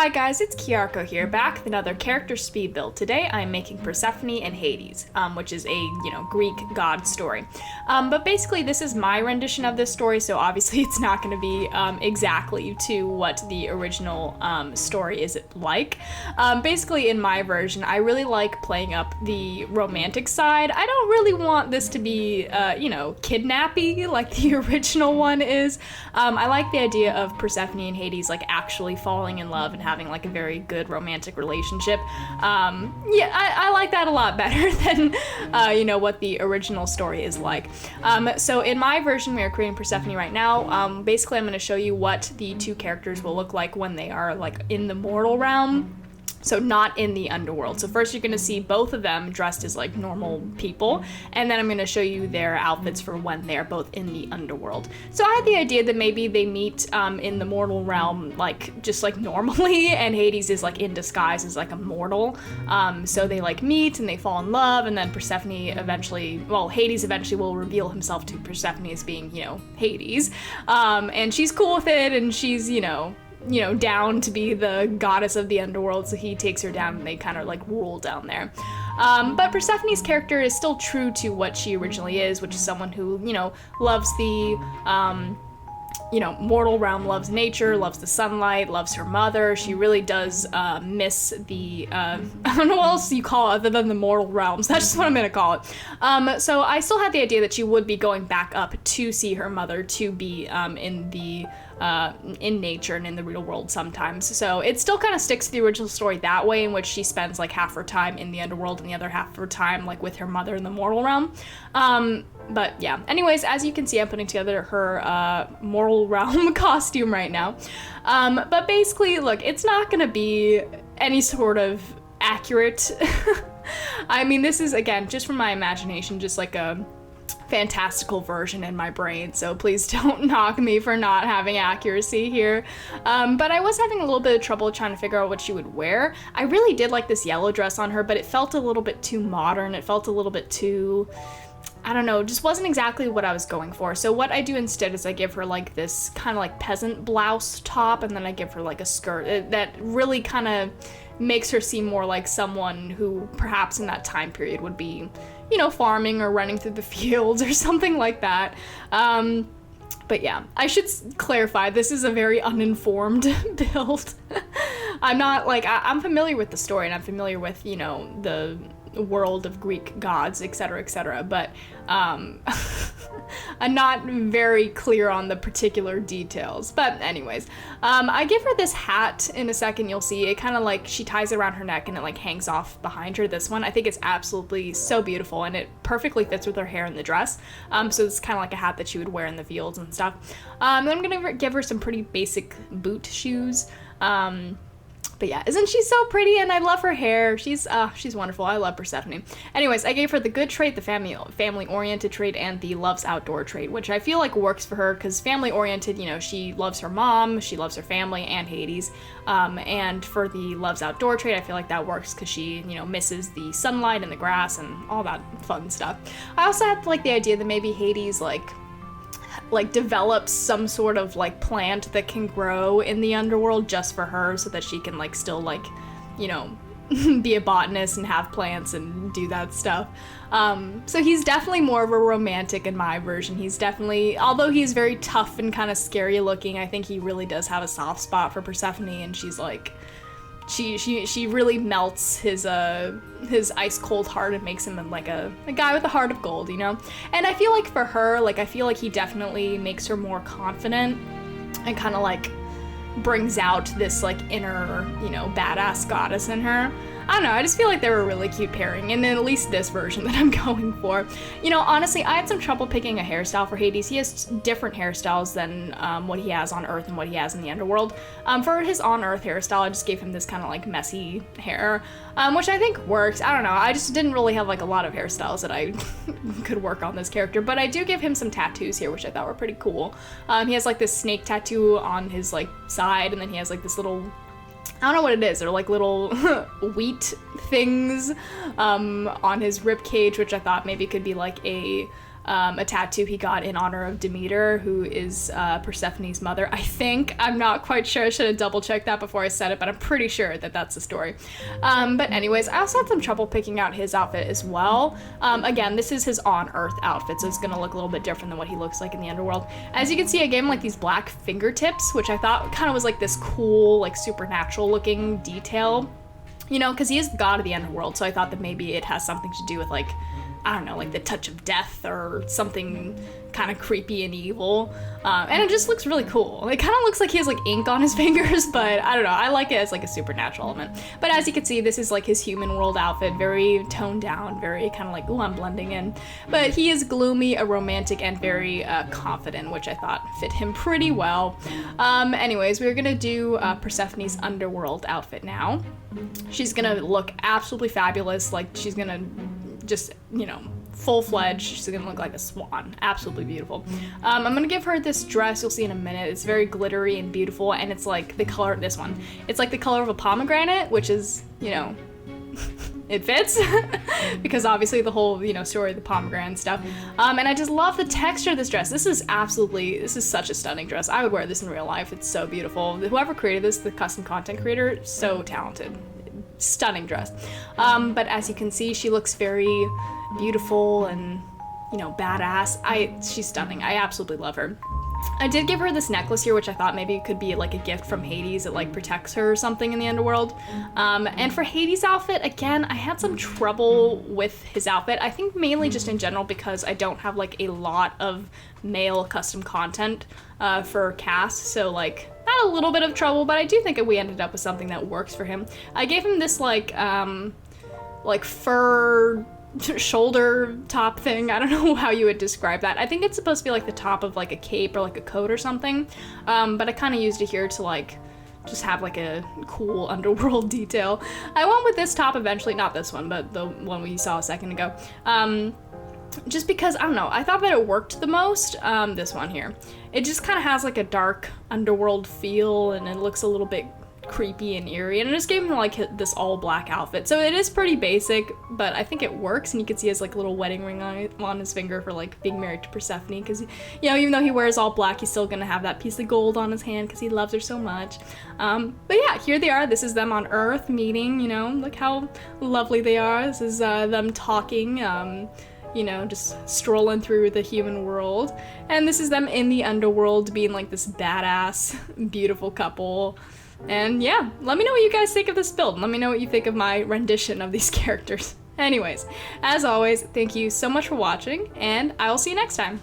Hi guys, it's Kiarko here, back with another character speed build. Today I'm making Persephone and Hades, which is a, Greek god story. But basically this is my rendition of this story, so obviously it's not going to be exactly to what the original story is like. Basically in my version, I really like playing up the romantic side. I don't really want this to be, kidnappy like the original one is. I like the idea of Persephone and Hades like actually falling in love and having like a very good romantic relationship. I like that a lot better than what the original story is like. So in my version, we are creating Persephone right now. Basically I'm going to show you what the two characters will look like when they are like in the mortal realm. So not in the underworld. So first you're gonna see both of them dressed as like normal people, and then I'm gonna show you their outfits for when they're both in the underworld. So I had the idea that maybe they meet in the mortal realm like just like normally, and Hades is like in disguise as like a mortal. So they like meet and they fall in love, and then Hades eventually will reveal himself to Persephone as being, Hades. And she's cool with it, and she's, down to be the goddess of the underworld, so he takes her down and they kind of like rule down there. But Persephone's character is still true to what she originally is, which is someone who, loves the, mortal realm, loves nature, loves the sunlight, loves her mother. She really does miss the, I don't know what else you call it other than the mortal realms. That's just what I'm gonna call it. So I still had the idea that she would be going back up to see her mother, to be in nature and in the real world sometimes. So it still kind of sticks to the original story that way, in which she spends like half her time in the underworld and the other half of her time like with her mother in the mortal realm. But yeah, anyways, as you can see, I'm putting together her mortal realm costume right now. But basically, look, it's not gonna be any sort of accurate. I mean, this is, again, just from my imagination, just like a fantastical version in my brain, so please don't knock me for not having accuracy here. But I was having a little bit of trouble trying to figure out what she would wear. I really did like this yellow dress on her, but it felt a little bit too modern. It felt a little bit too, I don't know, just wasn't exactly what I was going for. So what I do instead is I give her like this kind of like peasant blouse top, and then I give her like a skirt that really kind of makes her seem more like someone who perhaps in that time period would be, farming or running through the fields or something like that. But yeah, I should clarify, this is a very uninformed build. I'm not like, I'm familiar with the story and I'm familiar with, the world of Greek gods, etc., but I'm not very clear on the particular details. But anyways, I give her this hat in a second. You'll see it kind of like, she ties it around her neck and it like hangs off behind her. This one, I think it's absolutely so beautiful, and it perfectly fits with her hair and the dress. So it's kind of like a hat that she would wear in the fields and stuff. Then I'm gonna give her some pretty basic boot shoes. But yeah, isn't she so pretty? And I love her hair. She's wonderful. I love Persephone. Anyways, I gave her the good trait, the family-oriented trait, and the loves outdoor trait, which I feel like works for her, because family-oriented, she loves her mom, she loves her family, and Hades. And for the loves outdoor trait, I feel like that works because she, misses the sunlight and the grass and all that fun stuff. I also had like the idea that maybe Hades like develops some sort of like plant that can grow in the underworld just for her, so that she can like still like, be a botanist and have plants and do that stuff. So he's definitely more of a romantic in my version. He's definitely, although he's very tough and kind of scary looking, I think he really does have a soft spot for Persephone, and she's like, she really melts his ice cold heart and makes him like a guy with a heart of gold, And I feel like for her, like, I feel like he definitely makes her more confident and kind of like brings out this like inner, badass goddess in her. I don't know, I just feel like they were a really cute pairing, and at least this version that I'm going for. Honestly, I had some trouble picking a hairstyle for Hades. He has different hairstyles than what he has on Earth and what he has in the underworld. For his on Earth hairstyle, I just gave him this kind of like messy hair, which I think works. I don't know, I just didn't really have like a lot of hairstyles that I could work on this character, but I do give him some tattoos here, which I thought were pretty cool. He has like this snake tattoo on his like side, and then he has like this little, I don't know what it is. They're like little wheat things on his rib cage, which I thought maybe could be like a a tattoo he got in honor of Demeter, who is Persephone's mother. I think. I'm not quite sure. I should have double checked that before I said it, but I'm pretty sure that that's the story. But anyways, I also had some trouble picking out his outfit as well. Again, this is his on-Earth outfit, so it's gonna look a little bit different than what he looks like in the Underworld. As you can see, I gave him like these black fingertips, which I thought kind of was like this cool, like supernatural looking detail. You know, because he is the god of the Underworld, so I thought that maybe it has something to do with, like, I don't know, like the touch of death or something kind of creepy and evil. And it just looks really cool. It kind of looks like he has, like, ink on his fingers, but I don't know. I like it as, like, a supernatural element. But as you can see, this is, like, his human world outfit. Very toned down, very kind of like, ooh, I'm blending in. But he is gloomy, a romantic, and very confident, which I thought fit him pretty well. Anyways, we're gonna do Persephone's Underworld outfit now. She's gonna look absolutely fabulous. Like, she's gonna just, you know, full-fledged. She's gonna look like a swan. Absolutely beautiful. I'm gonna give her this dress. You'll see in a minute. It's very glittery and beautiful, and it's like the color, this one. It's like the color of a pomegranate, which is, you know, it fits because obviously the whole, you know, story of the pomegranate stuff. And I just love the texture of this dress. This is such a stunning dress. I would wear this in real life. It's so beautiful. Whoever created this, the custom content creator, so talented. Stunning dress. But as you can see, she looks very beautiful and, you know, badass. She's stunning. I absolutely love her. I did give her this necklace here, which I thought maybe could be like a gift from Hades. It like protects her or something in the Underworld. And for Hades' outfit, again, I had some trouble with his outfit. I think mainly just in general because I don't have like a lot of male custom content for cast. So like, I had a little bit of trouble, but I do think that we ended up with something that works for him. I gave him this like fur shoulder top thing. I don't know how you would describe that. I think it's supposed to be like the top of like a cape or like a coat or something. But I kind of used it here to like just have like a cool Underworld detail. I went with this top eventually, not this one, but the one we saw a second ago. Just because, I don't know, I thought that it worked the most, this one here. It just kind of has like a dark Underworld feel, and it looks a little bit creepy and eerie, and I just gave him like this all black outfit. So it is pretty basic, but I think it works, and you can see he has like a little wedding ring on his finger for like being married to Persephone, because, you know, even though he wears all black, he's still gonna have that piece of gold on his hand because he loves her so much. But yeah, here they are. This is them on Earth meeting, you know, look how lovely they are. This is them talking, you know, just strolling through the human world. And this is them in the Underworld being like this badass, beautiful couple. And yeah, let me know what you guys think of this build. Let me know what you think of my rendition of these characters. Anyways, as always, thank you so much for watching, and I will see you next time.